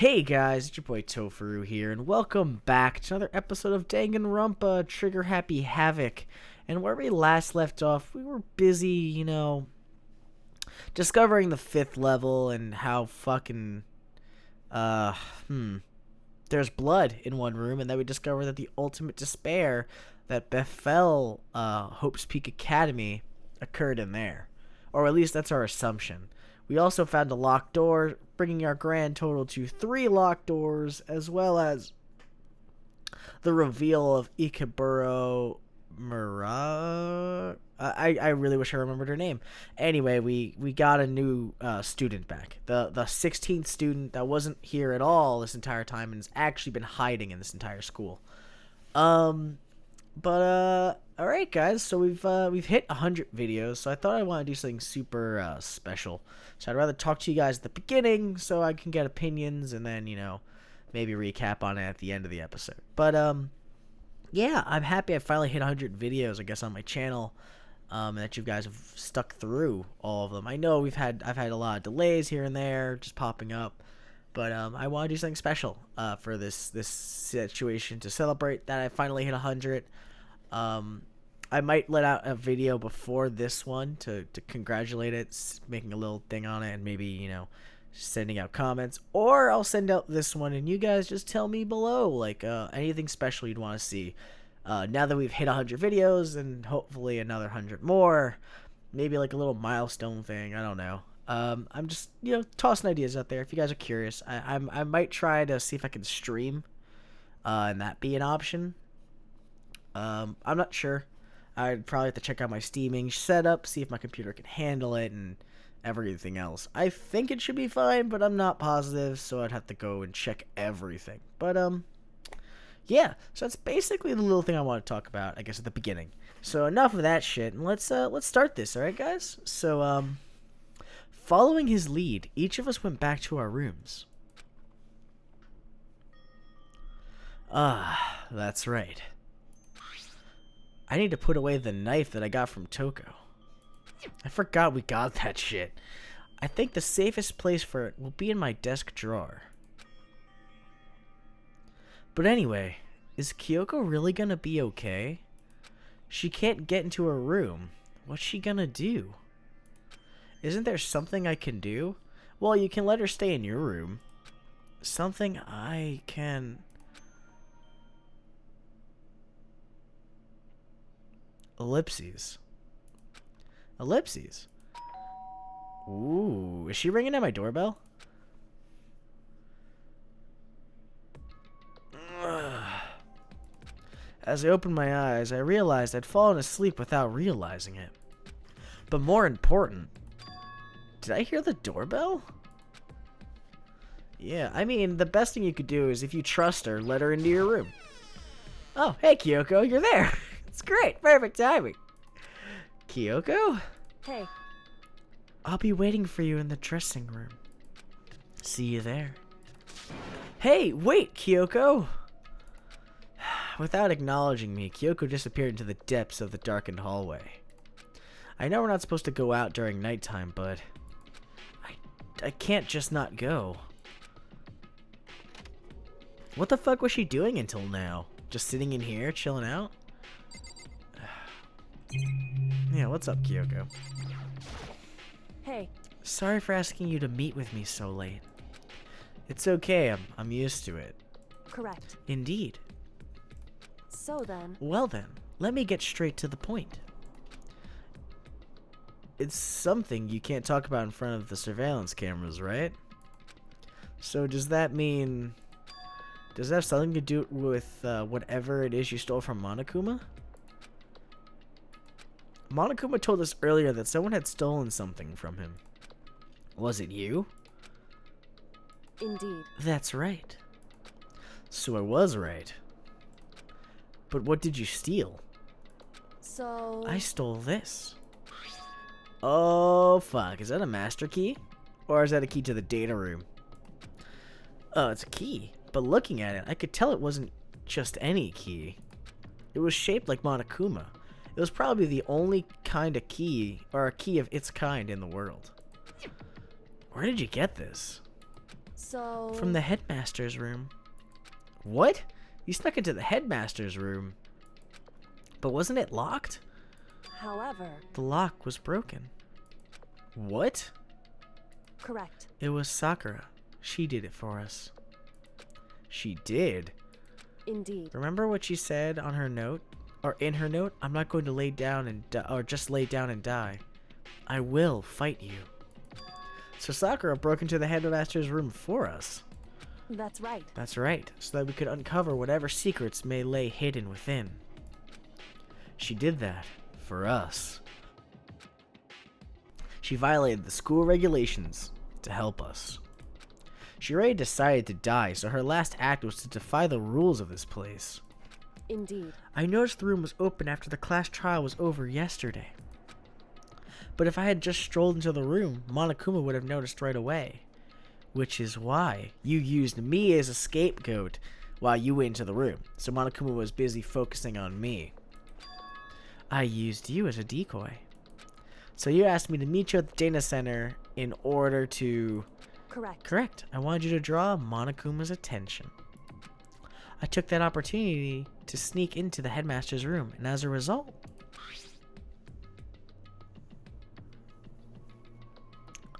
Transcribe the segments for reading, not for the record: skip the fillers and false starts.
Hey guys, it's your boy Tofuru here, and welcome back to another episode of Danganronpa Trigger Happy Havoc. And where we last left off, we were busy, discovering the 5th level and how fucking, there's blood in one room, and then we discovered that the ultimate despair that befell, Hope's Peak Academy occurred in there. Or at least that's our assumption. We also found a locked door, bringing our grand total to 3 locked doors, as well as the reveal of Ikeburo Mura. I really wish I remembered her name. Anyway, we got a new student back. The 16th student that wasn't here at all this entire time and has actually been hiding in this entire school. Alright guys, so we've hit 100 videos, so I thought I want to do something super special. So I'd rather talk to you guys at the beginning so I can get opinions and then, maybe recap on it at the end of the episode. But yeah, I'm happy I finally hit 100 videos, I guess, on my channel, and that you guys have stuck through all of them. I know I've had a lot of delays here and there just popping up. But I want to do something special for this situation to celebrate that I finally hit 100. I might let out a video before this one to congratulate it, making a little thing on it, and maybe, sending out comments. Or I'll send out this one, and you guys just tell me below, like, anything special you'd want to see. Now that we've hit 100 videos, and hopefully another 100 more, maybe like a little milestone thing, I don't know. I'm just, tossing ideas out there. If you guys are curious, I might try to see if I can stream, and that be an option. I'm not sure. I'd probably have to check out my steaming setup, see if my computer can handle it, and everything else. I think it should be fine, but I'm not positive, so I'd have to go and check everything. But, yeah, so that's basically the little thing I want to talk about, I guess, at the beginning. So enough of that shit, and let's start this, alright, guys? So, following his lead, each of us went back to our rooms. That's right. I need to put away the knife that I got from Toko. I forgot we got that shit. I think the safest place for it will be in my desk drawer. But anyway, is Kyoko really gonna be okay? She can't get into her room. What's she gonna do? Isn't there something I can do? Well, you can let her stay in your room. Something I can... Ellipses. Ellipses? Ooh, is she ringing at my doorbell? As I opened my eyes, I realized I'd fallen asleep without realizing it. But more important, did I hear the doorbell? Yeah, I mean, the best thing you could do is if you trust her, let her into your room. Oh, hey Kyoko, you're there. It's great, perfect timing. Kyoko? Hey. I'll be waiting for you in the dressing room. See you there. Hey, wait, Kyoko! Without acknowledging me, Kyoko disappeared into the depths of the darkened hallway. I know we're not supposed to go out during nighttime, but I can't just not go. What the fuck was she doing until now? Just sitting in here, chilling out? Yeah, what's up, Kyoko? Hey. Sorry for asking you to meet with me so late. It's okay, I'm used to it. Correct. Indeed. So then... Well then, let me get straight to the point. It's something you can't talk about in front of the surveillance cameras, right? So does that mean... Does that have something to do with whatever it is you stole from Monokuma? Monokuma told us earlier that someone had stolen something from him. Was it you? Indeed. That's right. So I was right. But what did you steal? So... I stole this. Oh, fuck. Is that a master key? Or is that a key to the data room? Oh, it's a key. But looking at it, I could tell it wasn't just any key. It was shaped like Monokuma. It was probably the only kind of key, or a key of its kind in the world. Where did you get this? So... From the headmaster's room. What? You snuck into the headmaster's room. But wasn't it locked? However... The lock was broken. What? Correct. It was Sakura. She did it for us. She did? Indeed. Remember what she said on her note? Or in her note? I'm not going to lay down and just lay down and die. I will fight you. So Sakura broke into the headmaster's room for us. That's right. That's right, so that we could uncover whatever secrets may lay hidden within. She did that for us. She violated the school regulations to help us. She already decided to die, so her last act was to defy the rules of this place. Indeed. I noticed the room was open after the class trial was over yesterday. But if I had just strolled into the room, Monokuma would have noticed right away. Which is why you used me as a scapegoat while you went into the room. So Monokuma was busy focusing on me. I used you as a decoy. So you asked me to meet you at the data center in order to... Correct. Correct. I wanted you to draw Monokuma's attention. I took that opportunity to sneak into the headmaster's room, and as a result...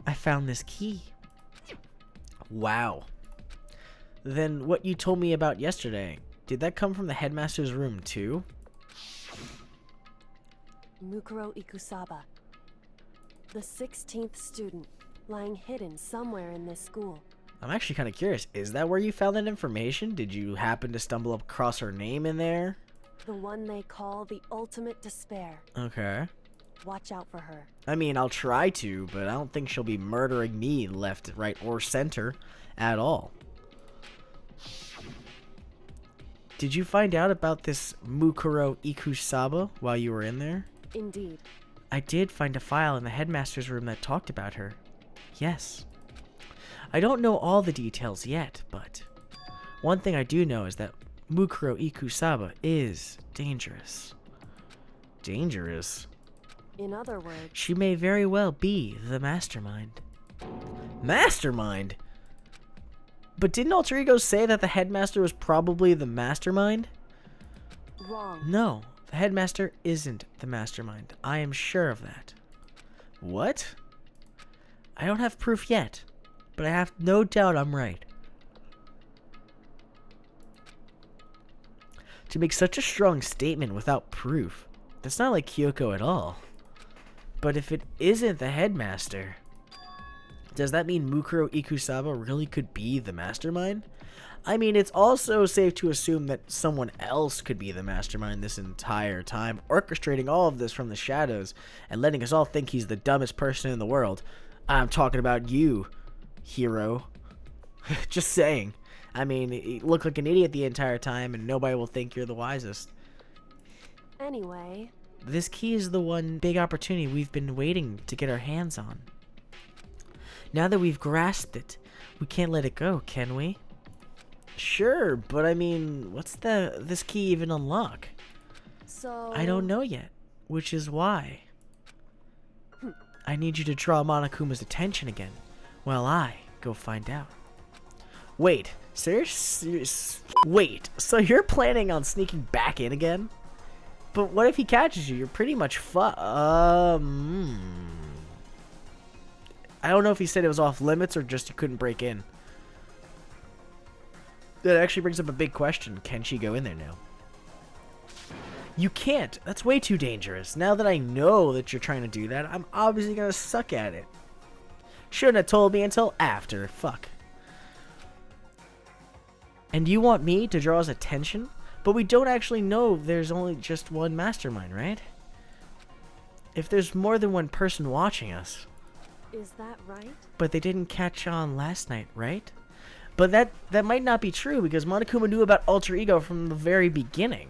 I found this key. Wow. Then what you told me about yesterday, did that come from the headmaster's room too? Mukuro Ikusaba. The 16th student, lying hidden somewhere in this school. I'm actually kind of curious. Is that where you found that information? Did you happen to stumble across her name in there? The one they call the ultimate despair. Okay. Watch out for her. I mean, I'll try to, but I don't think she'll be murdering me left, right, or center at all. Did you find out about this Mukuro Ikusaba while you were in there? Indeed. I did find a file in the headmaster's room that talked about her. Yes. I don't know all the details yet, but one thing I do know is that Mukuro Ikusaba is dangerous. Dangerous? In other words... She may very well be the mastermind. Mastermind? But didn't Alter Ego say that the headmaster was probably the mastermind? Wrong. No, the headmaster isn't the mastermind. I am sure of that. What? I don't have proof yet, but I have no doubt I'm right. To make such a strong statement without proof, that's not like Kyoko at all. But if it isn't the headmaster, does that mean Mukuro Ikusaba really could be the mastermind? I mean, it's also safe to assume that someone else could be the mastermind this entire time, orchestrating all of this from the shadows and letting us all think he's the dumbest person in the world. I'm talking about you, hero. Just saying. I mean, you look like an idiot the entire time and nobody will think you're the wisest. Anyway... This key is the one big opportunity we've been waiting to get our hands on. Now that we've grasped it, we can't let it go, can we? Sure, but I mean, what's this key even unlock? So... I don't know yet, which is why I need you to draw Monokuma's attention again while I go find out. Wait, serious? Wait, so you're planning on sneaking back in again? But what if he catches you? You're pretty much I don't know if he said it was off limits or just you couldn't break in. That actually brings up a big question. Can she go in there now? You can't. That's way too dangerous. Now that I know that you're trying to do that, I'm obviously going to suck at it. Shouldn't have told me until after. Fuck. And you want me to draw his attention? But we don't actually know there's only just one mastermind, right? If there's more than one person watching us. Is that right? But they didn't catch on last night, right? But that might not be true because Monokuma knew about Alter Ego from the very beginning.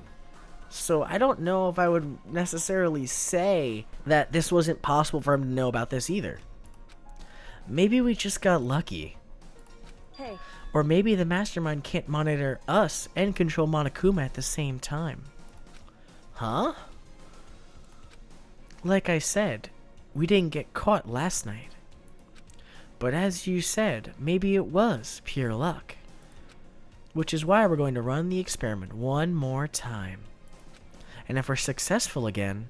So I don't know if I would necessarily say that this wasn't possible for him to know about this either. Maybe we just got lucky. Hey. Or maybe the mastermind can't monitor us and control Monokuma at the same time. Huh? Like I said, we didn't get caught last night. But as you said, maybe it was pure luck. Which is why we're going to run the experiment one more time. And if we're successful again,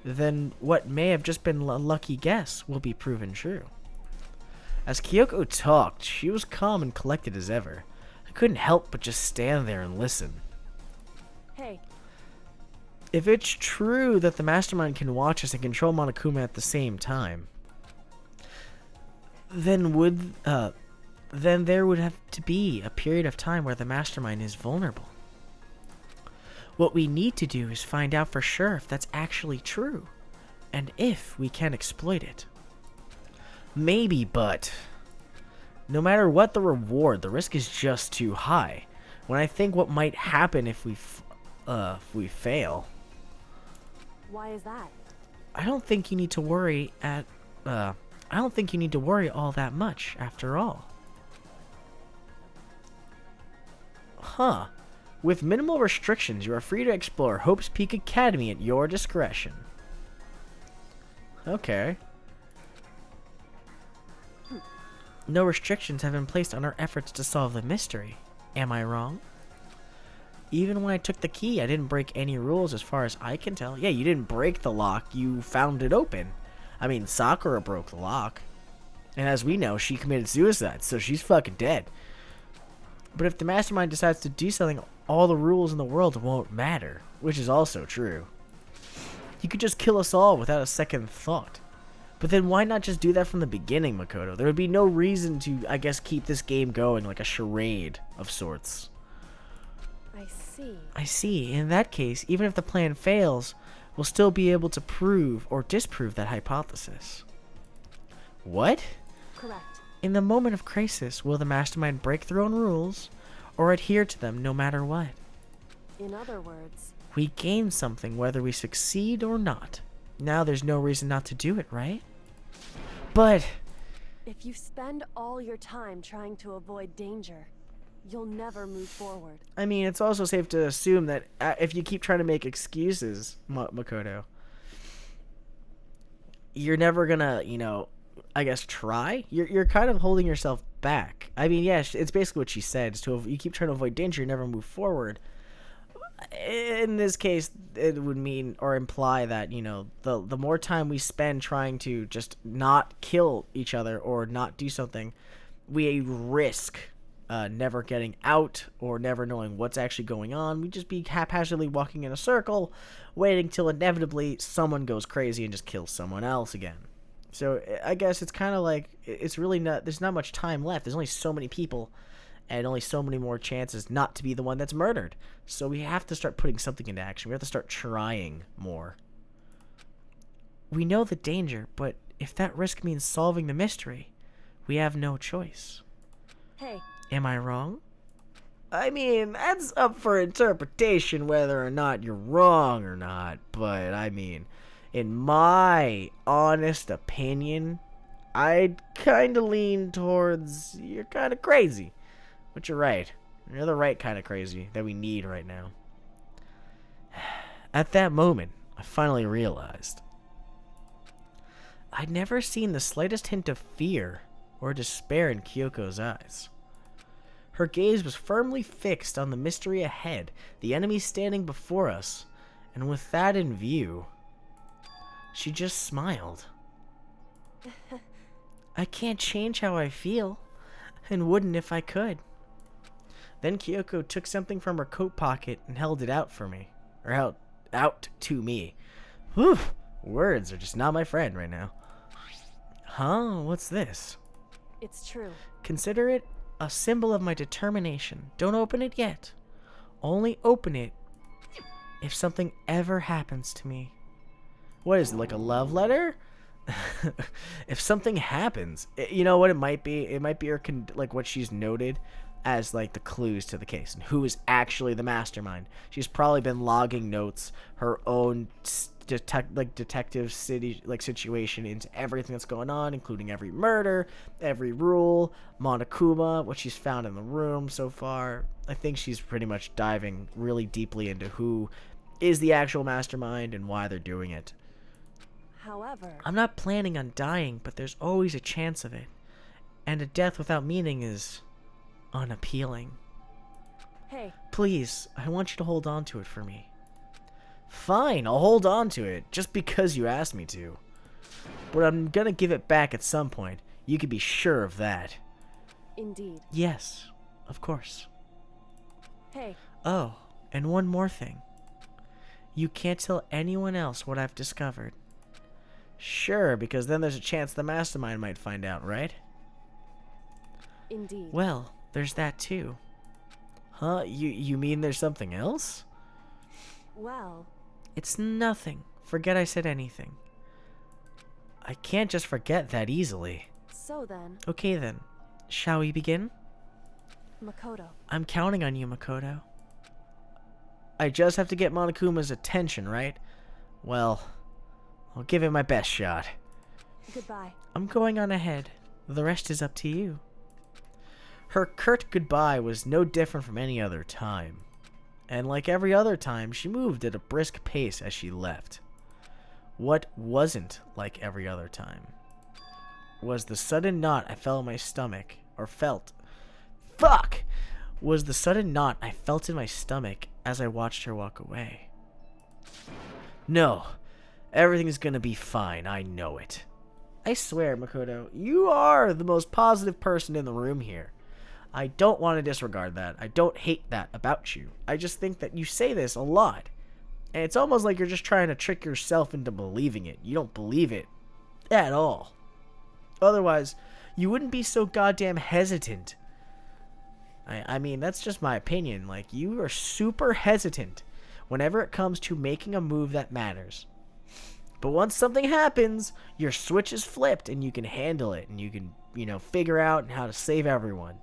then what may have just been a lucky guess will be proven true. As Kyoko talked, she was calm and collected as ever. I couldn't help but just stand there and listen. Hey. If it's true that the mastermind can watch us and control Monokuma at the same time, then there would have to be a period of time where the mastermind is vulnerable. What we need to do is find out for sure if that's actually true, and if we can exploit it. Maybe, but no matter what the reward, the risk is just too high. When I think what might happen if we fail, Why is that? I don't think you need to worry all that much after all. Huh. With minimal restrictions, you are free to explore Hope's Peak Academy at your discretion. Okay. No restrictions have been placed on our efforts to solve the mystery. Am I wrong? Even when I took the key, I didn't break any rules as far as I can tell. Yeah, you didn't break the lock, you found it open. I mean, Sakura broke the lock. And as we know, she committed suicide, so she's fucking dead. But if the mastermind decides to do something, all the rules in the world won't matter, which is also true. You could just kill us all without a second thought. But then why not just do that from the beginning, Makoto? There would be no reason to, I guess, keep this game going like a charade of sorts. I see. I see. In that case, even if the plan fails, we'll still be able to prove or disprove that hypothesis. What? Correct. In the moment of crisis, will the mastermind break their own rules or adhere to them no matter what? In other words, We gain something whether we succeed or not. Now there's no reason not to do it, right? But if you spend all your time trying to avoid danger, you'll never move forward. I mean, it's also safe to assume that if you keep trying to make excuses, Makoto, you're never gonna, I guess try. You're kind of holding yourself back. I mean, yeah, it's basically what she said. Is you keep trying to avoid danger, you never move forward. In this case, it would mean or imply that the more time we spend trying to just not kill each other or not do something, we risk never getting out or never knowing what's actually going on. We'd just be haphazardly walking in a circle, waiting till inevitably someone goes crazy and just kills someone else again. So I guess it's kind of like it's really not. There's not much time left. There's only so many people, and only so many more chances not to be the one that's murdered. So we have to start putting something into action. We have to start trying more. We know the danger, but if that risk means solving the mystery, we have no choice. Hey. Am I wrong? I mean, that's up for interpretation whether or not you're wrong or not, but I mean, in my honest opinion, I'd kind of lean towards you're kind of crazy. But you're right. You're the right kind of crazy that we need right now. At that moment, I finally realized I'd never seen the slightest hint of fear or despair in Kyoko's eyes. Her gaze was firmly fixed on the mystery ahead, the enemy standing before us, and with that in view, she just smiled. I can't change how I feel, and wouldn't if I could. Then Kyoko took something from her coat pocket and held it out for me. Or out to me. Whew, words are just not my friend right now. Huh? What's this? It's true. Consider it a symbol of my determination. Don't open it yet. Only open it if something ever happens to me. What is it, like a love letter? If something happens, you know what it might be? It might be her like what she's noted as like the clues to the case and who is actually the mastermind. She's probably been logging notes, her own detective city situation into everything that's going on, including every murder, every rule, Monokuma, what she's found in the room so far. I think she's pretty much diving really deeply into who is the actual mastermind and why they're doing it. However... I'm not planning on dying, but there's always a chance of it. And a death without meaning is unappealing. Hey. Please, I want you to hold on to it for me. Fine, I'll hold on to it, just because you asked me to. But I'm gonna give it back at some point. You can be sure of that. Indeed. Yes, of course. Hey. Oh, and one more thing. You can't tell anyone else what I've discovered. Sure, because then there's a chance the mastermind might find out, right? Indeed. Well, there's that too. Huh? You mean there's something else? Well... It's nothing. Forget I said anything. I can't just forget that easily. So then... Okay then. Shall we begin? Makoto. I'm counting on you, Makoto. I just have to get Monokuma's attention, right? Well, I'll give it my best shot. Goodbye. I'm going on ahead. The rest is up to you. Her curt goodbye was no different from any other time. And like every other time, she moved at a brisk pace as she left. What wasn't like every other time was the sudden knot I felt in my stomach, was the sudden knot I felt in my stomach as I watched her walk away. No, everything's gonna be fine, I know it. I swear, Makoto, you are the most positive person in the room here. I don't want to disregard that. I don't hate that about you. I just think that you say this a lot. And it's almost like you're just trying to trick yourself into believing it. You don't believe it at all. Otherwise, you wouldn't be so goddamn hesitant. I mean, that's just my opinion. Like, you are super hesitant whenever it comes to making a move that matters. But once something happens, your switch is flipped and you can handle it. And you can, figure out how to save everyone.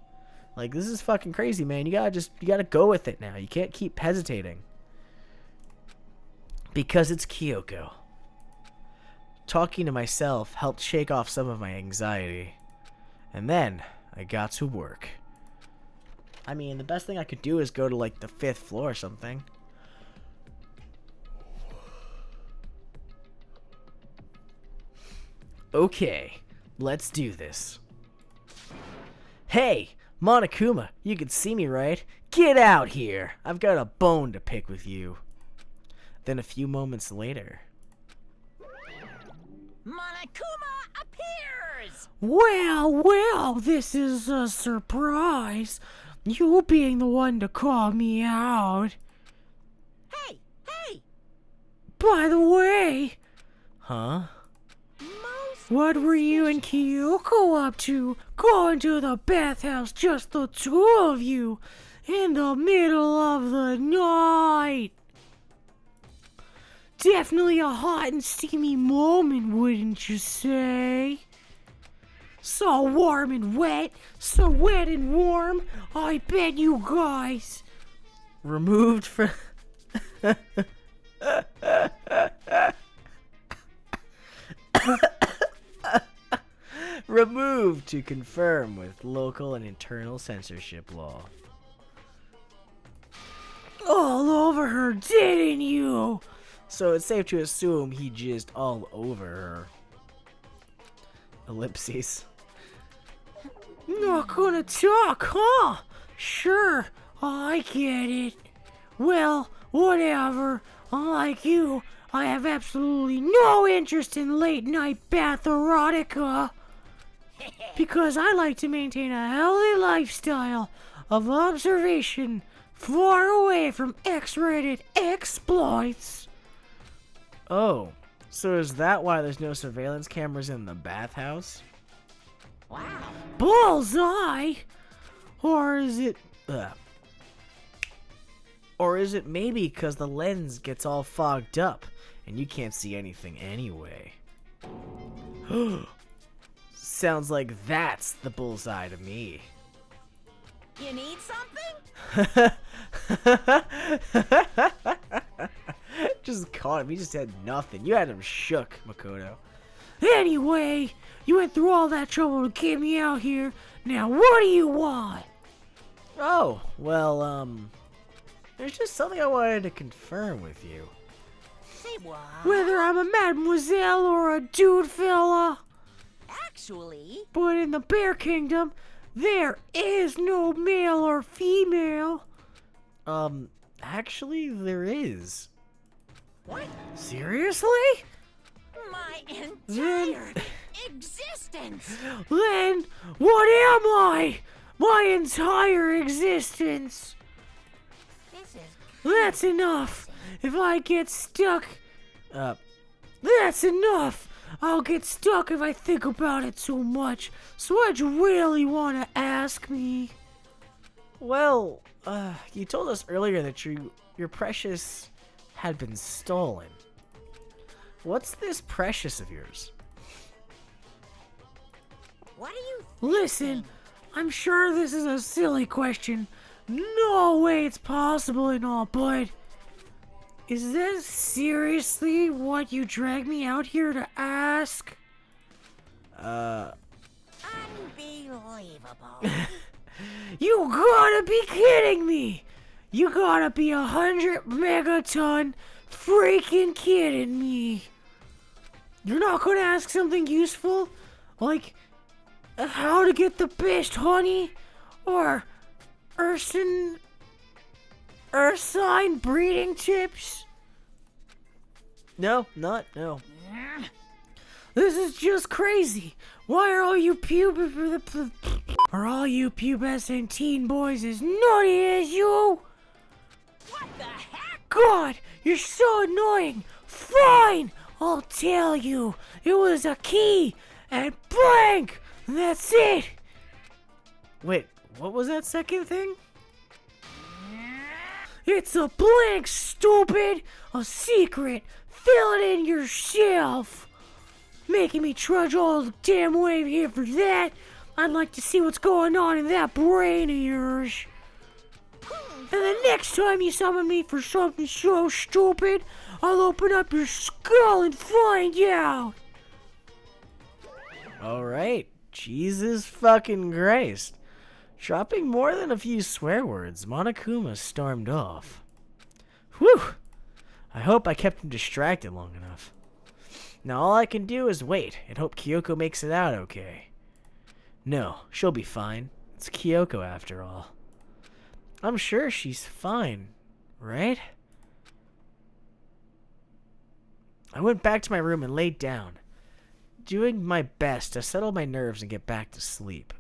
Like, this is fucking crazy, man. You gotta go with it now. You can't keep hesitating. Because it's Kyoko. Talking to myself helped shake off some of my anxiety. And then, I got to work. I mean, the best thing I could do is go to, like, the 5th floor or something. Okay, let's do this. Hey! Monokuma, you can see me, right? Get out here! I've got a bone to pick with you. Then a few moments later... Monokuma appears! Well, this is a surprise. You being the one to call me out. Hey! By the way... Huh? What were you and Kyoko up to? Going to the bathhouse, just the two of you, in the middle of the night. Definitely a hot and steamy moment, wouldn't you say? So warm and wet, so wet and warm, I bet you guys. Removed from... Removed to confirm with local and internal censorship law. All over her, didn't you? So it's safe to assume he jizzed all over her. Ellipses. Not gonna talk, huh? Sure, I get it. Well, whatever. Unlike you, I have absolutely no interest in late night bath erotica. Because I like to maintain a healthy lifestyle of observation far away from X-rated exploits. Oh, so is that why there's no surveillance cameras in the bathhouse? Wow! Bullseye! Or is it... Or is it maybe because the lens gets all fogged up and you can't see anything anyway? Sounds like that's the bullseye to me. You need something? Just caught him. He just had nothing. You had him shook, Makoto. Anyway, you went through all that trouble to get me out here. Now what do you want? Oh, well, there's just something I wanted to confirm with you. Say what? Whether I'm a mademoiselle or a dude fella. Actually, But in the Bear Kingdom, there is no male or female. Actually, there is. what? Seriously? My entire existence. Then what am I? My entire existence. This is That's enough. If I get stuck, that's enough. I'll get stuck if I think about it too much. So what'd you really want to ask me? Well, you told us earlier that your precious had been stolen. What's this precious of yours? what are you? Listen, I'm sure this is a silly question. No way it's possible and all, but is this seriously what you dragged me out here to ask? Unbelievable. You gotta be kidding me! You gotta be 100 megaton freaking kidding me! You're not gonna ask something useful? Like, how to get the best honey? Or Ursine breeding tips? No. This is just crazy. Why are all you pubescent teen boys as naughty as you? What the heck? God, you're so annoying. Fine, I'll tell you. It was a key and blank. And that's it. Wait, what was that second thing? It's a blank, stupid. A secret. Fill it in yourself. Making me trudge all the damn way here for that. I'd like to see what's going on in that brain of yours. And the next time you summon me for something so stupid, I'll open up your skull and find out. Alright, Jesus fucking Christ. Dropping more than a few swear words, Monokuma stormed off. Whew! I hope I kept him distracted long enough. Now all I can do is wait and hope Kyoko makes it out okay. No, she'll be fine. It's Kyoko after all. I'm sure she's fine, right? I went back to my room and laid down, doing my best to settle my nerves and get back to sleep.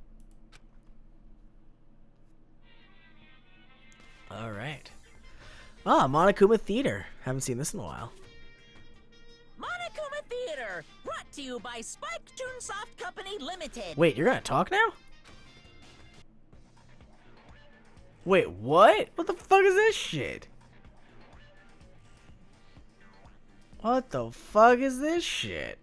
Alright. Monokuma Theater. Haven't seen this in a while. Monokuma Theater, brought to you by FlyingTunes Soft Company Limited. Wait, you're gonna talk now? Wait, what? What the fuck is this shit? What the fuck is this shit?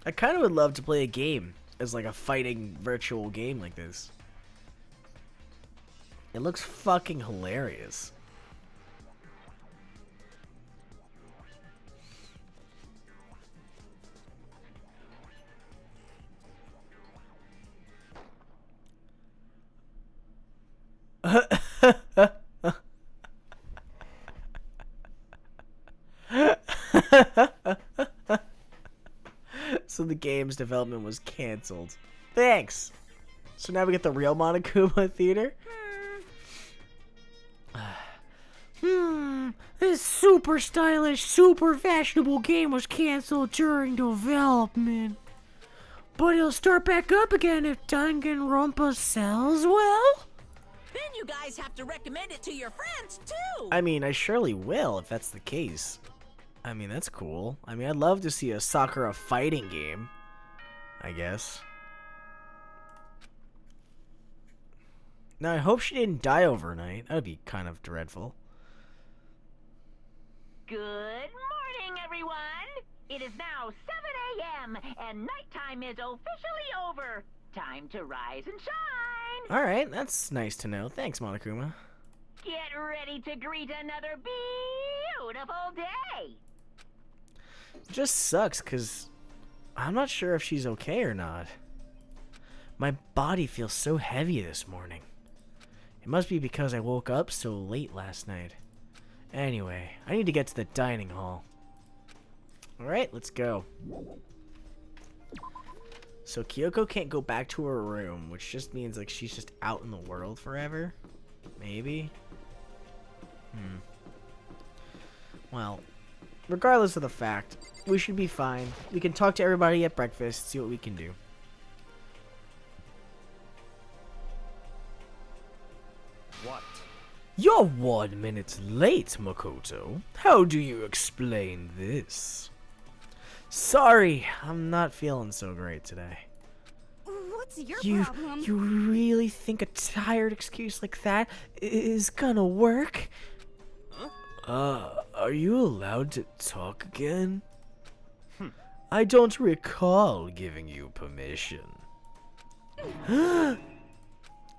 I kind of would love to play a game as like a fighting virtual game like this. It looks fucking hilarious. So the game's development was canceled. Thanks. So now we get the real Monokuma Theater. This super stylish, super fashionable game was canceled during development. But it'll start back up again if Danganronpa sells well? Then you guys have to recommend it to your friends, too. I mean, I surely will if that's the case. I mean, that's cool. I mean, I'd love to see a Sakura fighting game, I guess. Now, I hope she didn't die overnight. That would be kind of dreadful. Good morning, everyone. It is now 7 a.m. and nighttime is officially over. Time to rise and shine. Alright, that's nice to know. Thanks, Monokuma. Get ready to greet another beautiful day. It just sucks, because I'm not sure if she's okay or not. My body feels so heavy this morning. It must be because I woke up so late last night. Anyway, I need to get to the dining hall. Alright, let's go. So Kyoko can't go back to her room, which just means like she's just out in the world forever. Maybe. Well, regardless of the fact, we should be fine. We can talk to everybody at breakfast, see what we can do. What? You're 1 minute late, Makoto. How do you explain this? Sorry, I'm not feeling so great today. What's your You problem? you really think a tired excuse like that is gonna work? Are you allowed to talk again? I don't recall giving you permission.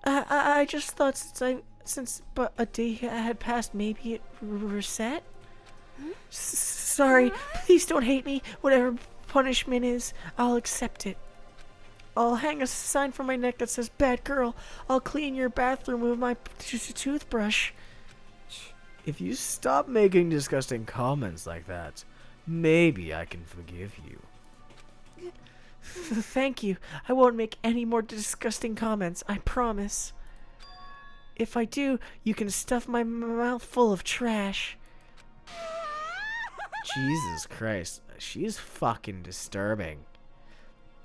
I just thought since but a day had passed, maybe it reset? Sorry, please don't hate me. Whatever punishment is, I'll accept it. I'll hang a sign from my neck that says, "Bad girl." I'll clean your bathroom with my toothbrush. If you stop making disgusting comments like that, maybe I can forgive you. Thank you. I won't make any more disgusting comments, I promise. If I do, you can stuff my mouth full of trash. Jesus Christ, she's fucking disturbing.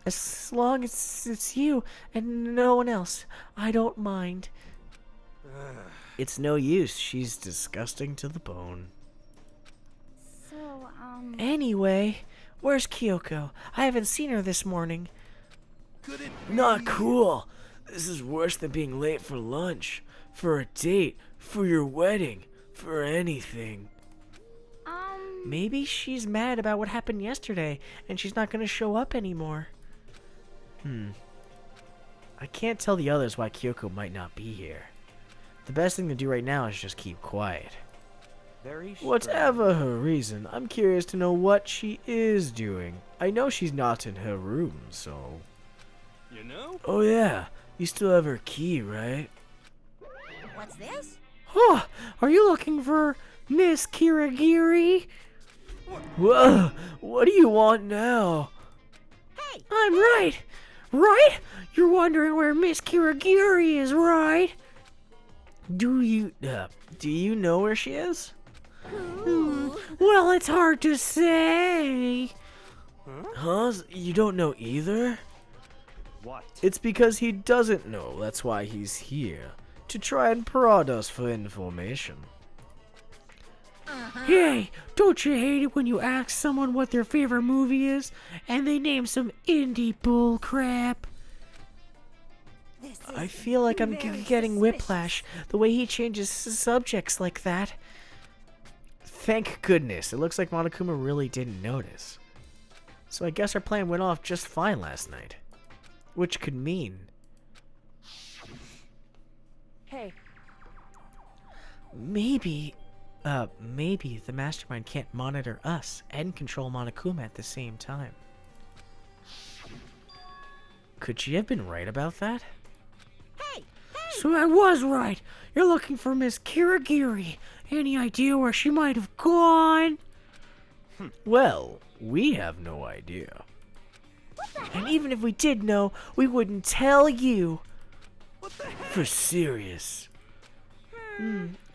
As long as it's you and no one else, I don't mind. It's no use, she's disgusting to the bone. So, Anyway, where's Kyoko? I haven't seen her this morning. Could it Not cool. This is worse than being late for lunch, for a date, for your wedding, for anything. Maybe she's mad about what happened yesterday, and she's not gonna show up anymore. I can't tell the others why Kyoko might not be here. The best thing to do right now is just keep quiet. very Whatever her reason, I'm curious to know what she is doing. I know she's not in her room, so... You know? Oh yeah, you still have her key, right? What's this? Huh, are you looking for Miss Kirigiri? Whoa, what do you want now? Hey! I'm right. Right? You're wondering where Miss Kirigiri is, right? Do you know where she is? Well, it's hard to say. Huh? You don't know either? What? It's because he doesn't know, that's why he's here. To try and prod us for information. Hey, don't you hate it when you ask someone what their favorite movie is and they name some indie bull crap? I feel like I'm getting whiplash, the way he changes subjects like that. Thank goodness, it looks like Monokuma really didn't notice. So I guess our plan went off just fine last night. Which could mean... Hey, Maybe the mastermind can't monitor us and control Monokuma at the same time. Could she have been right about that? So I was right. You're looking for Miss Kirigiri. Any idea where she might have gone? Well, we have no idea. And even if we did know, we wouldn't tell you. For serious.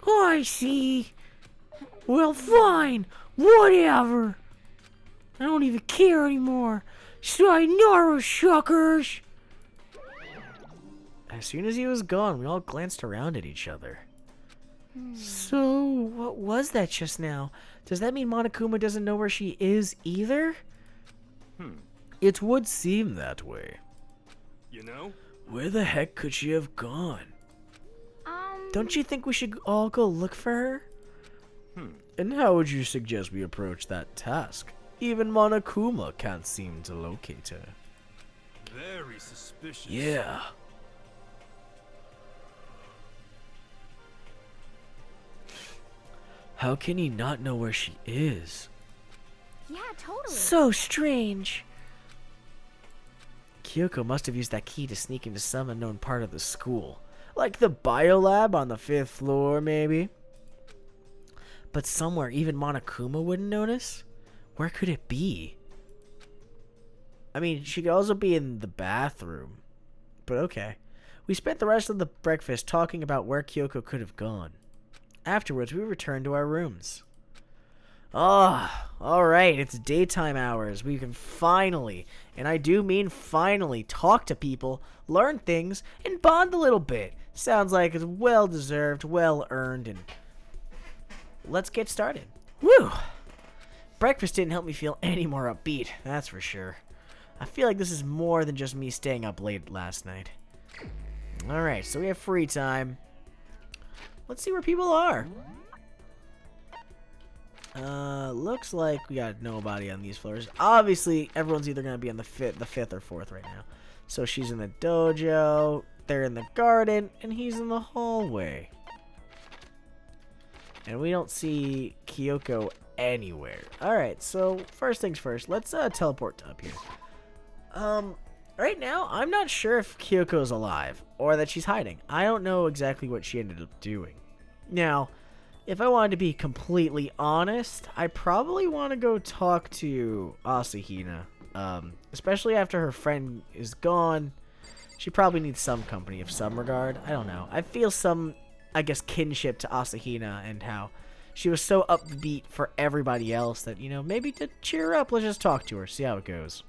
I see. Well, fine. Whatever. I don't even care anymore. Sayonara, suckers. As soon as he was gone, we all glanced around at each other. So, what was that just now? Does that mean Monokuma doesn't know where she is either? It would seem that way. You know? Where the heck could she have gone? Don't you think we should all go look for her? And how would you suggest we approach that task? Even Monokuma can't seem to locate her. Very suspicious. Yeah. How can he not know where she is? Yeah, totally. So strange. Kyoko must have used that key to sneak into some unknown part of the school. Like the biolab on the 5th floor, maybe? But somewhere even Monokuma wouldn't notice? Where could it be? I mean, she could also be in the bathroom. But okay. We spent the rest of the breakfast talking about where Kyoko could have gone. Afterwards, we returned to our rooms. Alright, it's daytime hours. We can finally, and I do mean finally, talk to people, learn things, and bond a little bit. Sounds like it's well-deserved, well-earned, and let's get started. Woo! Breakfast didn't help me feel any more upbeat, that's for sure. I feel like this is more than just me staying up late last night. Alright, so we have free time. Let's see where people are. Looks like we got nobody on these floors. Obviously, everyone's either going to be on the 5th or 4th right now. So she's in the dojo, they're in the garden, and he's in the hallway. And we don't see Kyoko anywhere. Alright, so first things first, let's teleport up here. Right now, I'm not sure if Kyoko's alive or that she's hiding. I don't know exactly what she ended up doing. Now, if I wanted to be completely honest, I probably want to go talk to Asahina. Especially after her friend is gone. She probably needs some company of some regard. I don't know. I feel some, I guess, kinship to Asahina and how she was so upbeat for everybody else that, you know, maybe to cheer her up, let's just talk to her, see how it goes.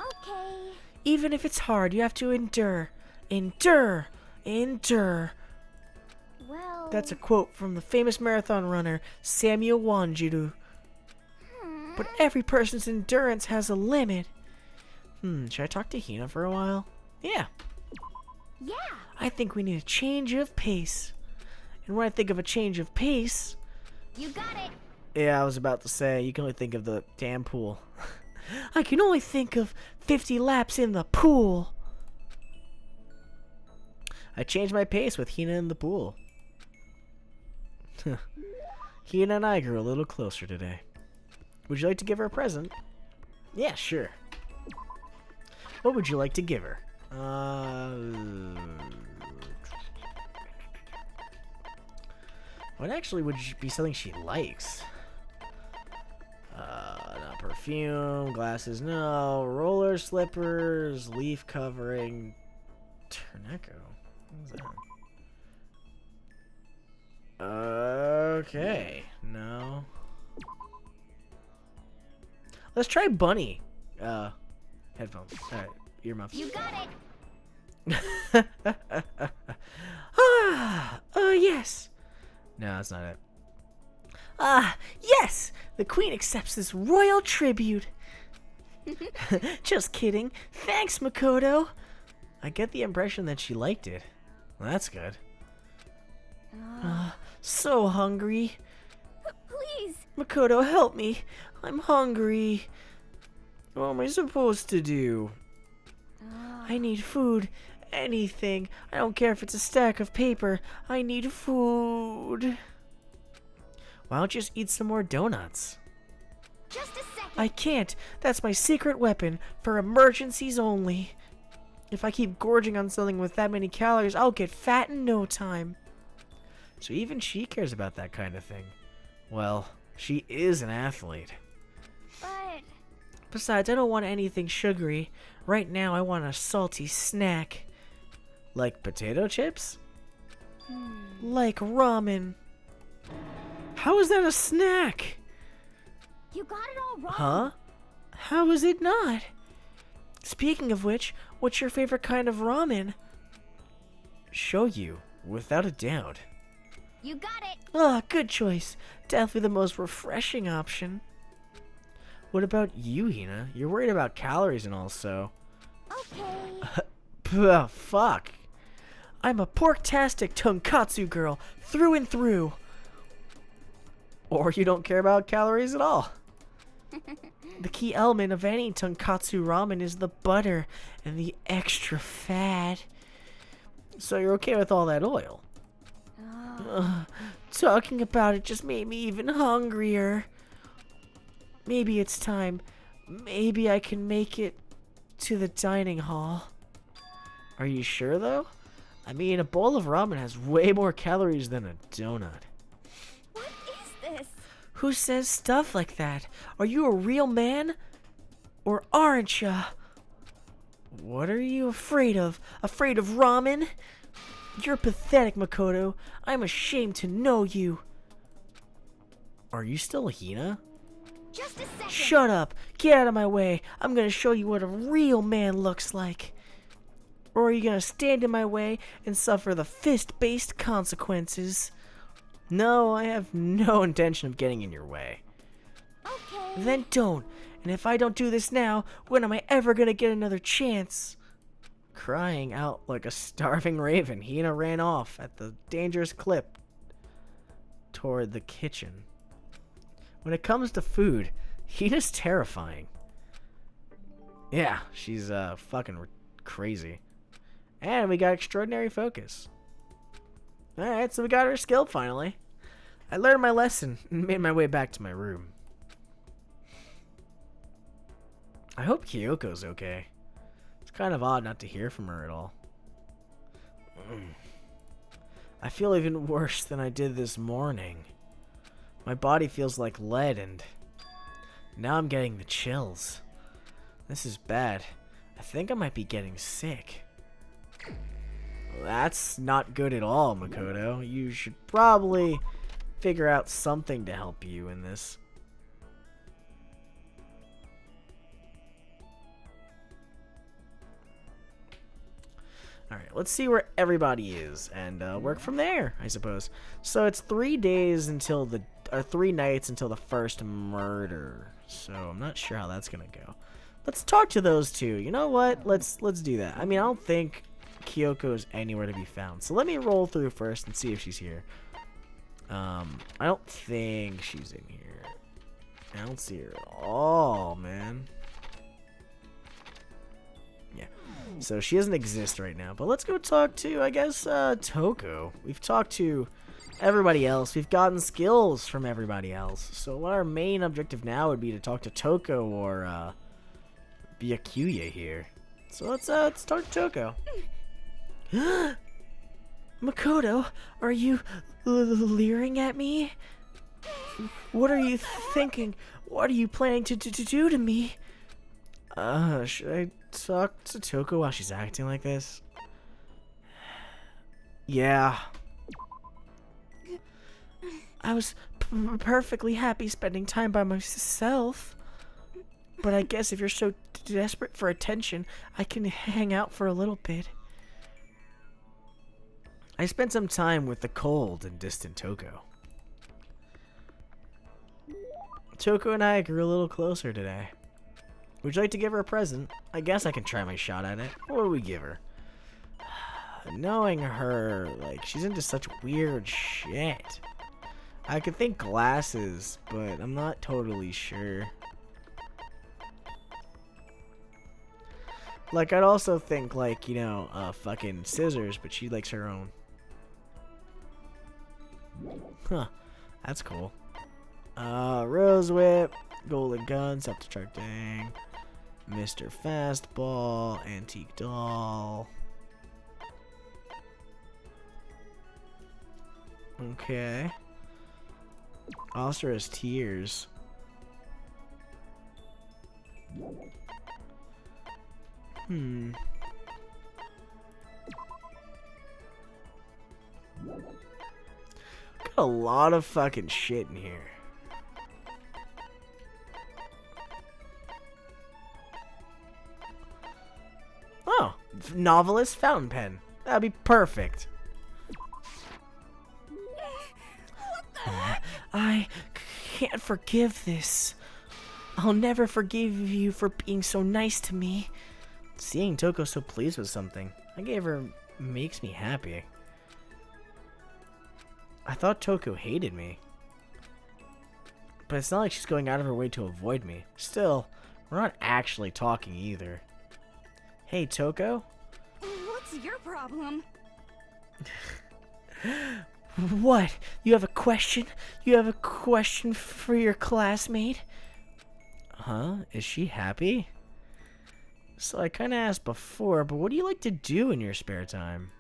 Okay. Even if it's hard, you have to endure. Endure. Endure. Well... That's a quote from the famous marathon runner, Samuel Wanjiru. But every person's endurance has a limit. Should I talk to Hina for a while? Yeah. Yeah. I think we need a change of pace. And when I think of a change of pace... You got it. Yeah, I was about to say, you can only think of the damn pool. I can only think of 50 laps in the pool. I changed my pace with Hina in the pool. Hina and I grew a little closer today. Would you like to give her a present? Yeah, sure. What would you like to give her? What actually would be something she likes? Not perfume, glasses, no. Roller slippers, leaf covering, Turneko. What was that? Okay, no. Let's try bunny. Headphones. Alright, earmuffs. You got it. Yes. No, that's not it. Yes! The Queen accepts this royal tribute. Just kidding. Thanks, Makoto. I get the impression that she liked it. Well, that's good. So hungry. Please. Makoto, help me. I'm hungry. What am I supposed to do? I need food. Anything. I don't care if it's a stack of paper. I need food. Why don't you just eat some more donuts? Just a second. I can't. That's my secret weapon for emergencies only. If I keep gorging on something with that many calories, I'll get fat in no time. So even she cares about that kind of thing. Well, she is an athlete. But... Besides, I don't want anything sugary. Right now, I want a salty snack. Like potato chips? Like ramen. How is that a snack? You got it all wrong. Huh? How is it not? Speaking of which, what's your favorite kind of ramen? Shoyu, without a doubt. You got it. Ah, good choice. Definitely the most refreshing option. What about you, Hina? You're worried about calories and all, so... Okay. Fuck. I'm a pork-tastic tonkatsu girl, through and through. Or you don't care about calories at all. The key element of any tonkatsu ramen is the butter and the extra fat. So you're okay with all that oil? Talking about it just made me even hungrier. Maybe it's time. Maybe I can make it to the dining hall. Are you sure, though? I mean, a bowl of ramen has way more calories than a donut. What is this? Who says stuff like that? Are you a real man? Or aren't ya? What are you Afraid of? Afraid of ramen? You're pathetic, Makoto. I'm ashamed to know you. Are you still Hina? Just a second. Shut up. Get out of my way. I'm gonna show you what a real man looks like. Or are you gonna stand in my way and suffer the fist-based consequences? No, I have no intention of getting in your way. Okay. Then don't. And if I don't do this now, when am I ever gonna get another chance? Crying out like a starving raven, Hina ran off at the dangerous clip toward the kitchen. When it comes to food, Hina's terrifying. Yeah, she's fucking crazy. And we got extraordinary focus. Alright, so we got our skill finally. I learned my lesson and made my way back to my room. I hope Kyoko's okay. It's kind of odd not to hear from her at all. I feel even worse than I did this morning. My body feels like lead and now I'm getting the chills. This is bad. I think I might be getting sick. That's not good at all, Makoto. You should probably figure out something to help you in this. Alright, let's see where everybody is and work from there, I suppose. So it's 3 days until the, or 3 nights until the first murder. So I'm not sure how that's gonna go. Let's talk to those two. You know what? Let's do that. I mean, I don't think Kyoko's anywhere to be found. So let me roll through first and see if she's here. I don't think she's in here. I don't see her at all, man. Yeah. So she doesn't exist right now. But let's go talk to, I guess, Toko. We've talked to everybody else. We've gotten skills from everybody else. So our main objective now would be to talk to Toko or Byakuya here. So let's talk to Toko. Makoto, are you leering at me? What are you thinking? What are you planning to do to me? Should I talk to Toko while she's acting like this? Yeah. I was perfectly happy spending time by myself. But I guess if you're so desperate for attention, I can hang out for a little bit. I spent some time with the cold and distant Toko. Toko and I grew a little closer today. Would you like to give her a present? I guess I can try my shot at it. What would we give her? Knowing her, like, she's into such weird shit. I could think glasses, but I'm not totally sure. Like, I'd also think, like, you know, fucking scissors, but she likes her own. Huh. That's cool. Rose Whip, Golden Gun, Self-Destructing, Mr. Fastball, Antique Doll. Okay. Oster's Tears. Got a lot of fucking shit in here. Oh, novelist fountain pen. That'd be perfect. I can't forgive this. I'll never forgive you for being so nice to me. Seeing Toko so pleased with something I gave her makes me happy. I thought Toko hated me. But it's not like she's going out of her way to avoid me. Still, we're not actually talking either. Hey, Toko? What's your problem? What? You have a question? You have a question for your classmate? Huh? Is she happy? So I kind of asked before, but what do you like to do in your spare time?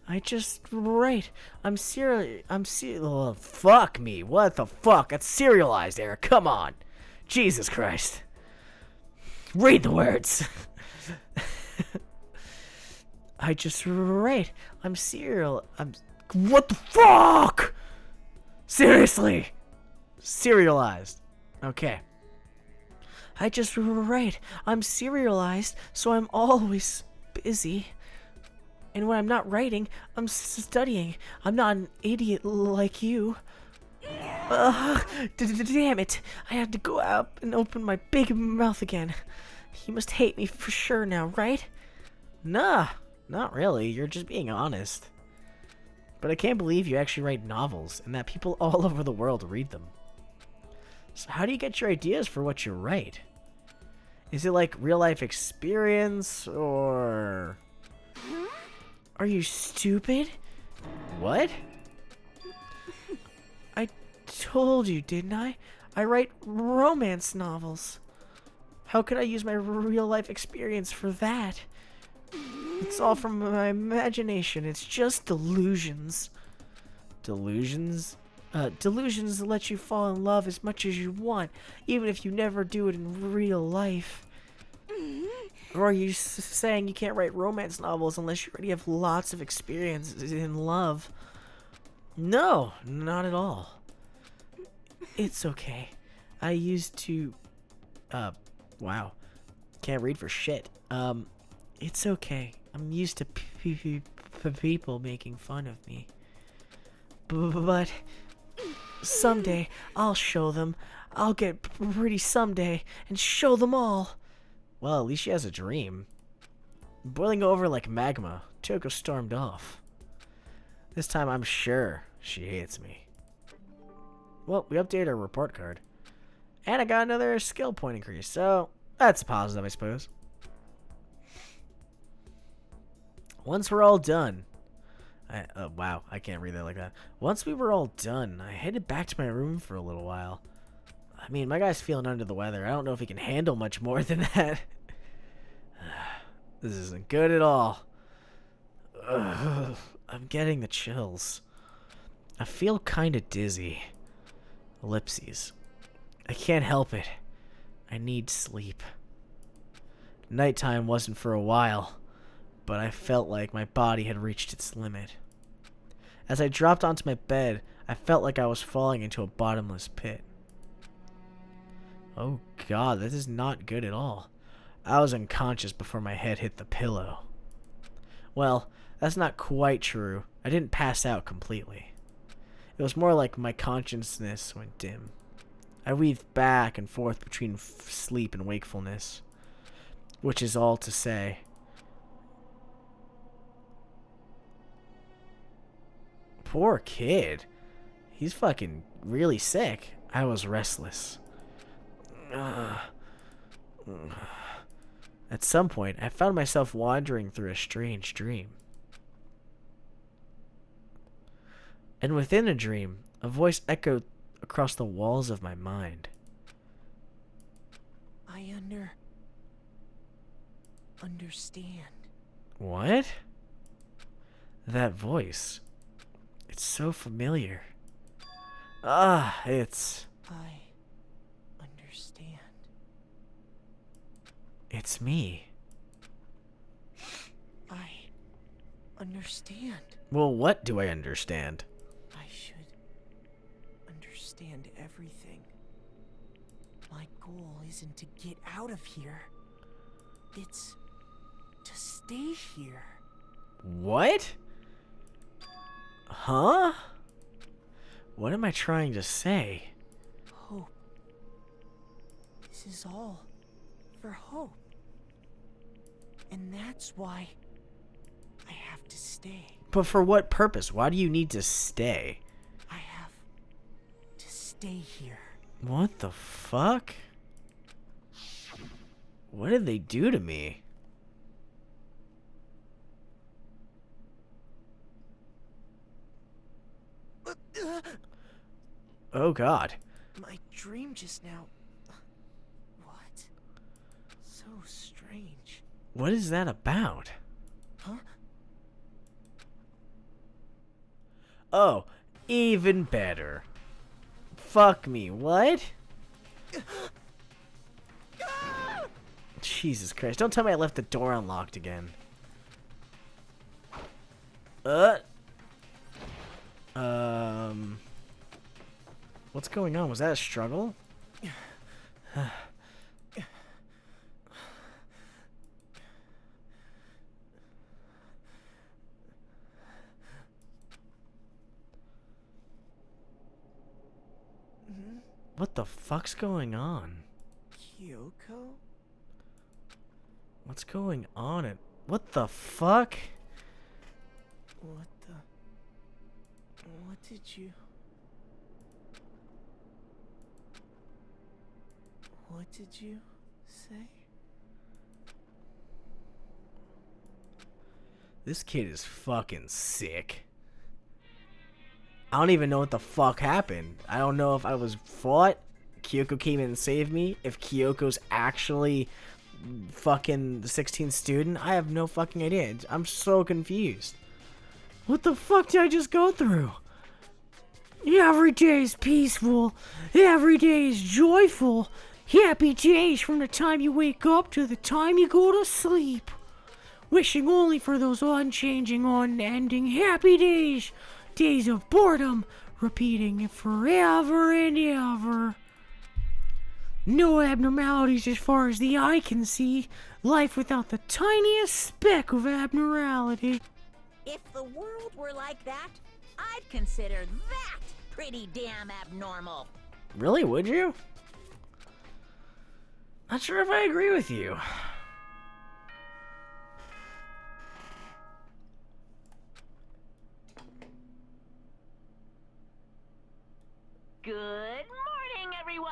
I just write. Oh, fuck me. What the fuck? That's serialized, Eric. Come on. Jesus Christ. Read the words. I just write. I'm what the fuck? Seriously. Serialized. Okay. I just write. I'm serialized, so I'm always busy. And when I'm not writing, I'm studying. I'm not an idiot like you. Damn it. I had to go out and open my big mouth again. You must hate me for sure now, right? Nah, not really. You're just being honest. But I can't believe you actually write novels and that people all over the world read them. So how do you get your ideas for what you write? Is it like real life experience or... Are you stupid? What? I told you, didn't I? I write romance novels. How could I use my real life experience for that? It's all from my imagination. It's just delusions. Delusions? Delusions let you fall in love as much as you want, even if you never do it in real life. Or are you saying you can't write romance novels unless you already have lots of experience in love? No, not at all. It's okay. I used to... wow. Can't read for shit. It's okay. I'm used to people making fun of me. But someday I'll show them. I'll get pretty someday and show them all. Well, at least she has a dream. Boiling over like magma, Toko stormed off. This time I'm sure she hates me. Well, we updated our report card. And I got another skill point increase, so that's a positive, I suppose. Once we're all done... wow, I can't read that like that. Once we were all done, I headed back to my room for a little while. I mean, my guy's feeling under the weather. I don't know if he can handle much more than that. This isn't good at all. I'm getting the chills. I feel kinda dizzy. Ellipses. I can't help it. I need sleep. Nighttime wasn't for a while, but I felt like my body had reached its limit. As I dropped onto my bed, I felt like I was falling into a bottomless pit. Oh god, this is not good at all. I was unconscious before my head hit the pillow. Well, that's not quite true. I didn't pass out completely. It was more like my consciousness went dim. I weaved back and forth between sleep and wakefulness. Which is all to say... Poor kid. He's fucking really sick. I was restless. At some point, I found myself wandering through a strange dream. And within a dream, a voice echoed across the walls of my mind. I understand. What? That voice. It's so familiar. It's... I understand. It's me. I understand. Well, what do I understand? I should understand everything. My goal isn't to get out of here. It's to stay here. What? Huh? What am I trying to say? Hope. This is all for hope. And that's why I have to stay. But for what purpose? Why do you need to stay? I have to stay here. What the fuck? What did they do to me? Oh god. My dream just now. What? So So strange. What is that about? Huh? Oh, even better. Fuck me, what? Jesus Christ, don't tell me I left the door unlocked again. What's going on? Was that a struggle? What the fuck's going on? Kyoko? What's going on? What the fuck? What did you... What did you say? This kid is fucking sick. I don't even know what the fuck happened. I don't know if I was fought, Kyoko came in and saved me, if Kyoko's actually fucking the 16th student. I have no fucking idea. I'm so confused. What the fuck did I just go through? Every day is peaceful. Every day is joyful. Happy days from the time you wake up to the time you go to sleep. Wishing only for those unchanging, unending happy days. Days of boredom, repeating it forever and ever. No abnormalities as far as the eye can see. Life without the tiniest speck of abnormality. If the world were like that, I'd consider that pretty damn abnormal. Really, would you? Not sure if I agree with you. Good morning, everyone!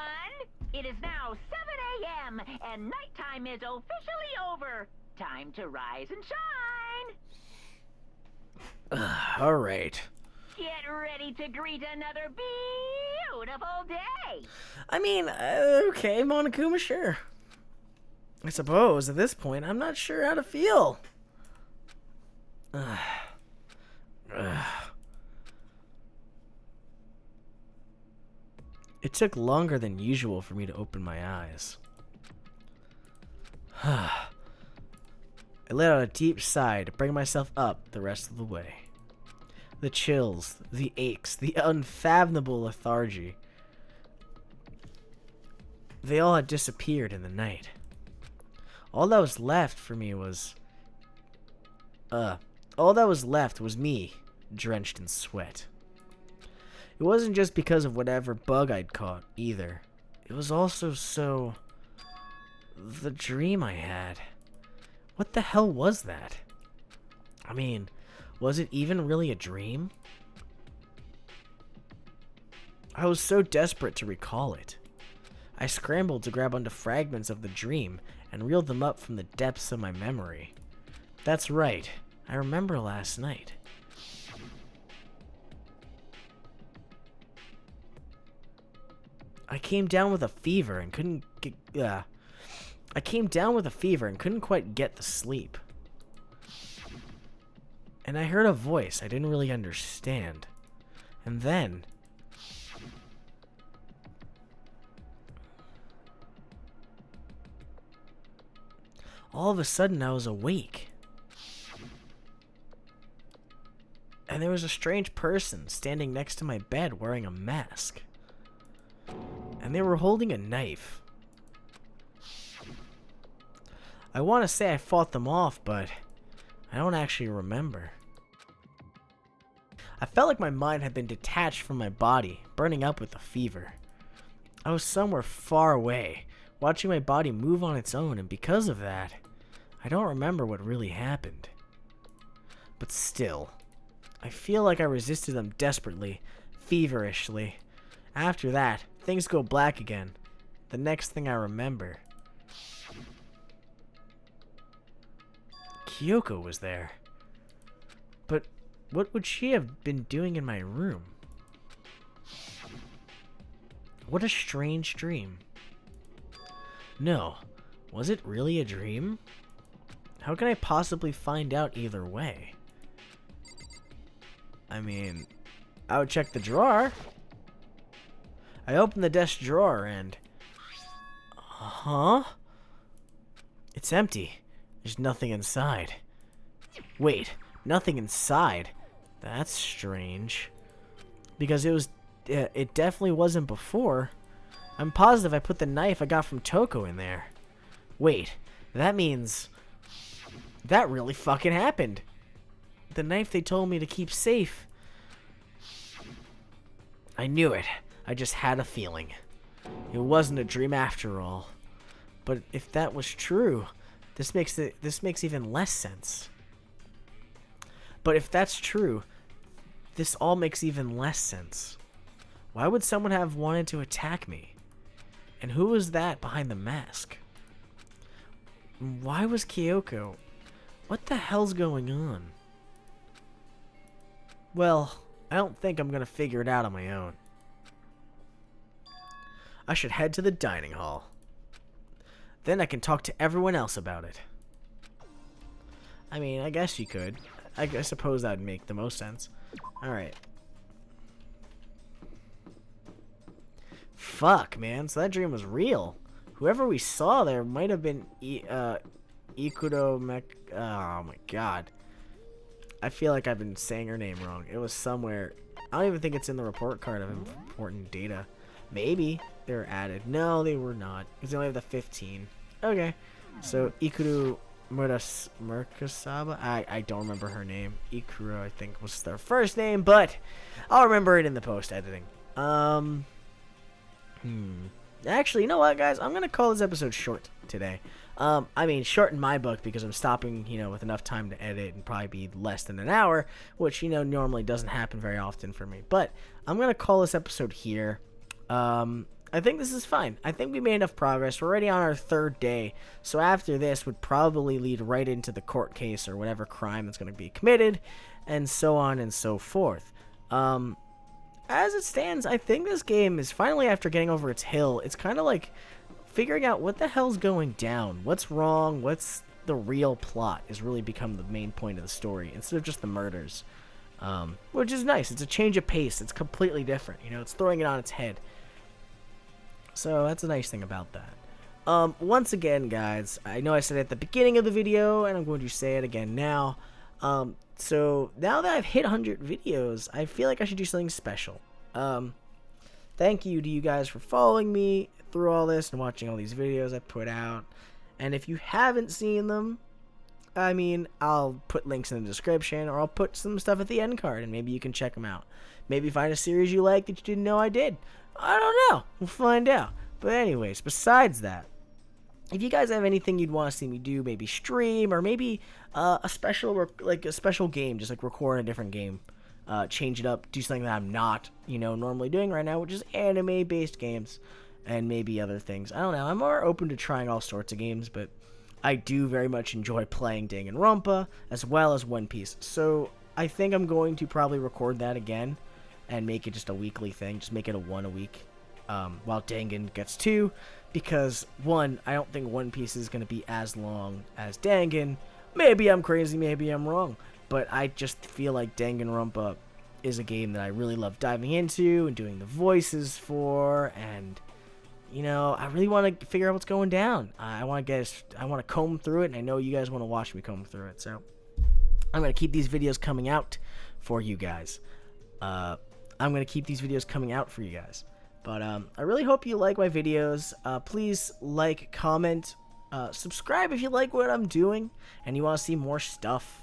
It is now 7 a.m. and nighttime is officially over. Time to rise and shine! Alright. Get ready to greet another beautiful day! I mean, okay, Monokuma, sure. I suppose at this point, I'm not sure how to feel. It took longer than usual for me to open my eyes. I let out a deep sigh to bring myself up the rest of the way. The chills, the aches, the unfathomable lethargy. They all had disappeared in the night. All that was left for me was... all that was left was me, drenched in sweat. It wasn't just because of whatever bug I'd caught, either. It was also so... the dream I had. What the hell was that? I mean, was it even really a dream? I was so desperate to recall it. I scrambled to grab onto fragments of the dream and reeled them up from the depths of my memory. That's right, I remember last night. I came down with a fever and couldn't quite get to sleep. And I heard a voice I didn't really understand. And then... all of a sudden I was awake. And there was a strange person standing next to my bed wearing a mask. And they were holding a knife. I want to say I fought them off, but I don't actually remember. I felt like my mind had been detached from my body, burning up with a fever. I was somewhere far away, watching my body move on its own, and because of that, I don't remember what really happened. But still, I feel like I resisted them desperately, feverishly. After that, things go black again. The next thing I remember... Kyoko was there. But what would she have been doing in my room? What a strange dream. No, Was it really a dream? How can I possibly find out either way? I mean, I would check the drawer. I opened the desk drawer and... Huh? It's empty. There's nothing inside. Wait, nothing inside? That's strange. Because it definitely wasn't before. I'm positive I put the knife I got from Toko in there. Wait, that means... that really fucking happened. The knife they told me to keep safe. I knew it. I just had a feeling. It wasn't a dream after all. But if that was true, this makes even less sense. But if that's true, this all makes even less sense. Why would someone have wanted to attack me? And who was that behind the mask? Why was Kyoko? What the hell's going on? Well, I don't think I'm gonna figure it out on my own. I should head to the dining hall. Then I can talk to everyone else about it. I mean, I guess you could. I suppose that would make the most sense. Alright. Fuck, man. So that dream was real. Whoever we saw there might have been Ikudo Mek... Oh my god. I feel like I've been saying her name wrong. It was somewhere... I don't even think it's in the report card of important data. Maybe they were added. No, they were not. Because they only have the 15. Okay. So, Ikuru Murkasaba? I don't remember her name. Ikuru, I think, was their first name, but I'll remember it in the post-editing. Actually, you know what, guys? I'm going to call this episode short today. I mean, short in my book because I'm stopping, with enough time to edit and probably be less than an hour, which, normally doesn't happen very often for me. But I'm going to call this episode here. I think this is fine. I think we made enough progress. We're already on our 3rd day. So after this would probably lead right into the court case or whatever crime that's going to be committed and so on and so forth. As it stands, I think this game is finally, after getting over its hill, it's kind of like figuring out what the hell's going down. What's wrong? What's the real plot has really become the main point of the story instead of just the murders. Which is nice. It's a change of pace. It's completely different. It's throwing it on its head. So that's a nice thing about that. Once again, guys, I know I said it at the beginning of the video, and I'm going to say it again now. So now that I've hit 100 videos, I feel like I should do something special. Thank you to you guys for following me through all this and watching all these videos I put out. And if you haven't seen them, I mean, I'll put links in the description, or I'll put some stuff at the end card, and maybe you can check them out. Maybe find a series you like that you didn't know I did. I don't know. We'll find out. But anyways, besides that, if you guys have anything you'd want to see me do, maybe stream, or maybe a special game, just like record a different game, change it up, do something that I'm not, normally doing right now, which is anime-based games, and maybe other things. I don't know. I'm more open to trying all sorts of games, but I do very much enjoy playing Danganronpa as well as One Piece. So I think I'm going to probably record that again and make it just a weekly thing. Just make it a one a week while Dangan gets 2. Because, 1, I don't think One Piece is going to be as long as Dangan. Maybe I'm crazy, maybe I'm wrong. But I just feel like Danganronpa is a game that I really love diving into and doing the voices for. And, I really want to figure out what's going down. I want to comb through it, and I know you guys want to watch me comb through it. So, I'm going to keep these videos coming out for you guys. But I really hope you like my videos. Please like, comment, subscribe if you like what I'm doing and you want to see more stuff.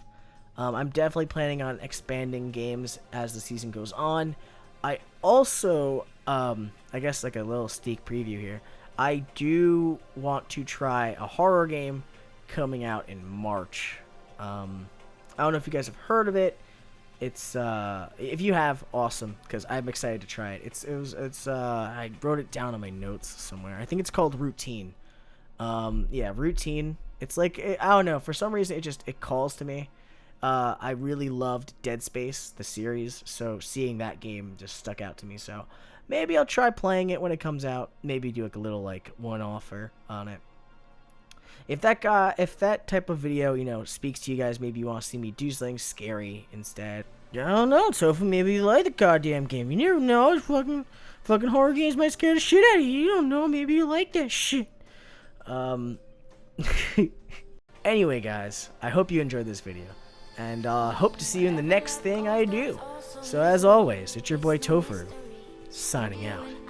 I'm definitely planning on expanding games as the season goes on. I also, I guess like a little sneak preview here, I do want to try a horror game coming out in March. I don't know if you guys have heard of it. It's if you have, awesome, because I'm excited to try it. I wrote it down on my notes somewhere. I think it's called Routine. Yeah, Routine. It's like, I don't know, for some reason it calls to me. I really loved Dead Space, the series, so seeing that game just stuck out to me. So maybe I'll try playing it when it comes out. Maybe do like a little one-offer on it. if that type of video, you know, speaks to you guys, maybe you want to see me do something scary instead. I don't know, Tofu, maybe you like the goddamn game. You never know. Fucking horror games might scare the shit out of you. You don't know. Maybe you like that shit. Anyway, guys, I hope you enjoyed this video, and hope to see you in the next thing I do. So as always, it's your boy Tofuru, signing out.